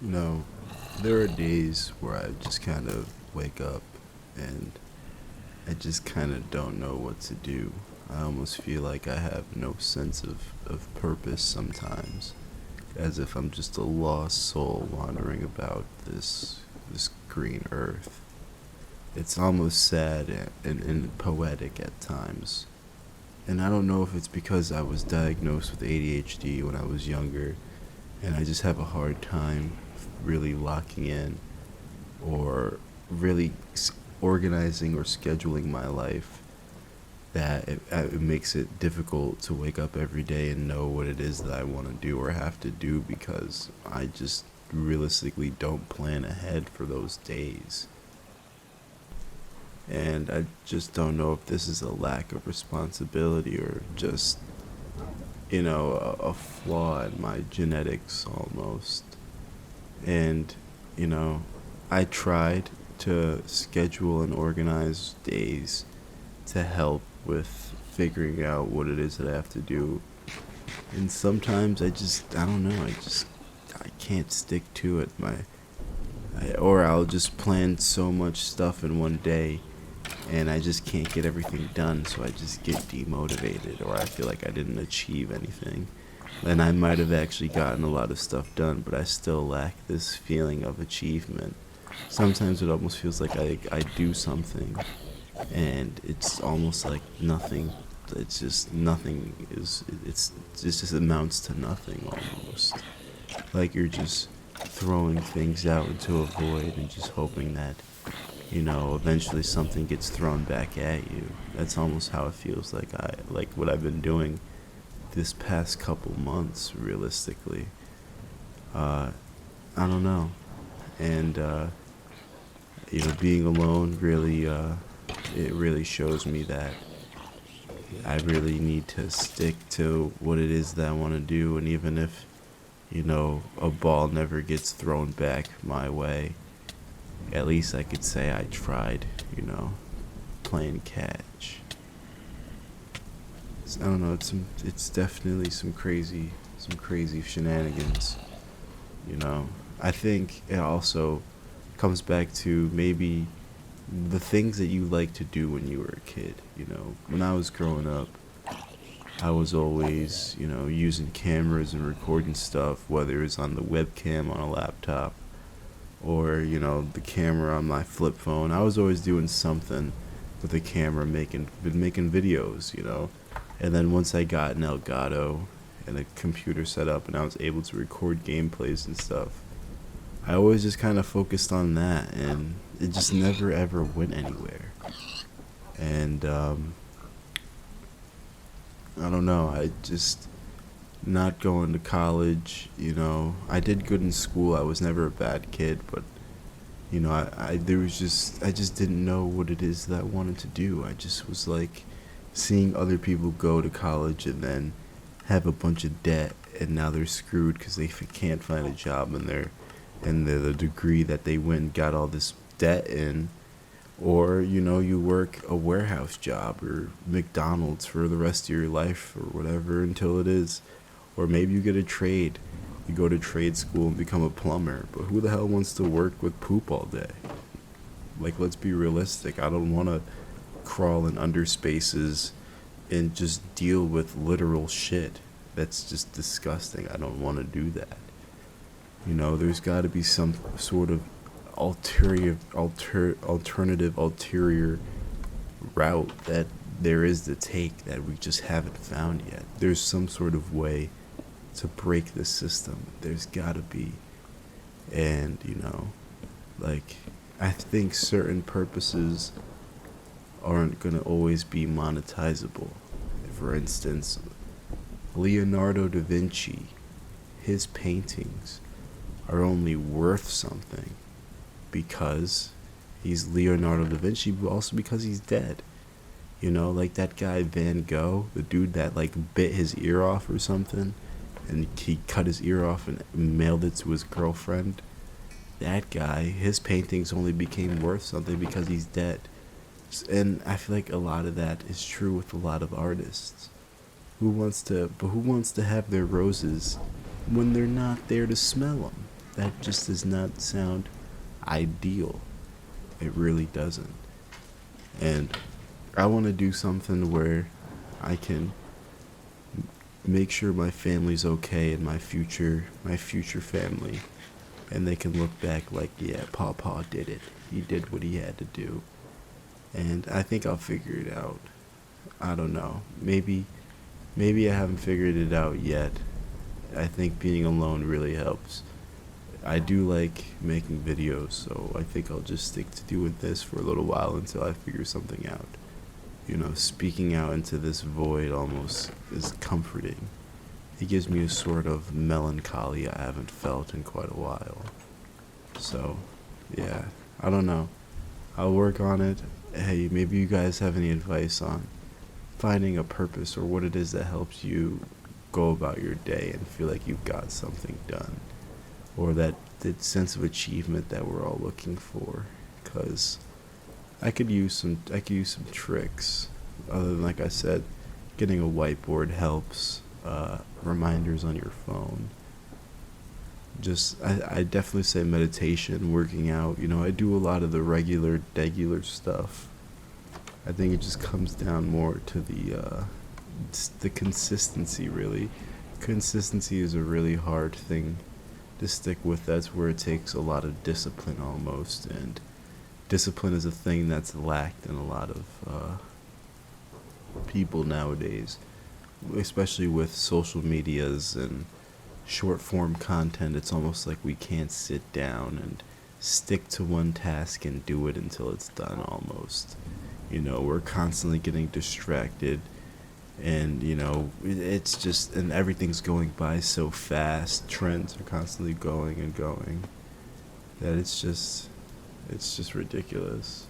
You know, there are days where I just kind of wake up and I just kind of don't know what to do. I almost feel like I have no sense of purpose sometimes, as if I'm just a lost soul wandering about this green earth. It's almost sad and poetic at times. And I don't know if it's because I was diagnosed with ADHD when I was younger and I just have a hard time really locking in or really organizing or scheduling my life that it makes it difficult to wake up every day and know what it is that I want to do or have to do because I just realistically don't plan ahead for those days. And I just don't know if this is a lack of responsibility or just, a flaw in my genetics almost. And, you know, I tried to schedule and organize days to help with figuring out what it is that I have to do. And sometimes I don't know, I can't stick to it. Or I'll just plan so much stuff in one day and I just can't get everything done, so I just get demotivated or I feel like I didn't achieve anything. And I might have actually gotten a lot of stuff done, but I still lack this feeling of achievement. Sometimes it almost feels like I do something and it's almost like nothing. It's just nothing it just amounts to nothing almost. Like you're just throwing things out into a void and just hoping that eventually something gets thrown back at you. That's almost how it feels like what I've been doing this past couple months, realistically. Uh, I don't know. And, being alone really, it really shows me that I really need to stick to what it is that I want to do. And even if, a ball never gets thrown back my way, at least I could say I tried, playing catch. I don't know. It's definitely some crazy shenanigans. You know, I think it also comes back to maybe the things that you like to do when you were a kid. When I was growing up, I was always, using cameras and recording stuff, whether it's on the webcam on a laptop or, the camera on my flip phone. I was always doing something with the camera, making videos. And then once I got an Elgato and a computer set up and I was able to record gameplays and stuff, I always just kind of focused on that and it just never ever went anywhere. And I don't know, I just not going to college. I did good in school. I was never a bad kid, but I just didn't know what it is that I wanted to do. I just was like seeing other people go to college and then have a bunch of debt and now they're screwed because they can't find a job and the degree that they went and got all this debt in. Or you work a warehouse job or McDonald's for the rest of your life or whatever until it is. Or maybe you get a trade. You go to trade school and become a plumber. But who the hell wants to work with poop all day? Like, let's be realistic. I don't want to crawl in under spaces and just deal with literal shit. That's just disgusting. I don't want to do that. There's got to be some sort of ulterior route that there is to take that we just haven't found yet. There's some sort of way to break the system. There's gotta be. And, like, I think certain purposes aren't gonna always be monetizable. For instance, Leonardo da Vinci, his paintings are only worth something because he's Leonardo da Vinci, but also because he's dead. Like that guy Van Gogh, the dude that like bit his ear off or something, and he cut his ear off and mailed it to his girlfriend. That guy, his paintings only became worth something because he's dead. And I feel like a lot of that is true with a lot of artists. Who wants to have their roses when they're not there to smell them? that just does not sound ideal. It really doesn't. And I want to do something where I can make sure my family's okay and my future family, and they can look back like, yeah, Pawpaw did it. He did what he had to do. And I think I'll figure it out. I don't know. Maybe I haven't figured it out yet. I think being alone really helps. I do like making videos, so I think I'll just stick to doing this for a little while until I figure something out. Speaking out into this void almost is comforting. It gives me a sort of melancholy I haven't felt in quite a while. So, yeah, I don't know. I'll work on it. Hey, maybe you guys have any advice on finding a purpose or what it is that helps you go about your day and feel like you've got something done, or that sense of achievement that we're all looking for. Because I could use some tricks. Other than, like I said, getting a whiteboard helps. Reminders on your phone. Just I definitely say meditation, working out. I do a lot of the regular stuff. I think it just comes down more to the consistency. Really, consistency is a really hard thing to stick with. That's where it takes a lot of discipline almost, and discipline is a thing that's lacked in a lot of people nowadays, especially with social medias and short form content. It's almost like we can't sit down and stick to one task and do it until it's done almost. We're constantly getting distracted, and it's just, and everything's going by so fast. Trends are constantly going and going that it's just ridiculous.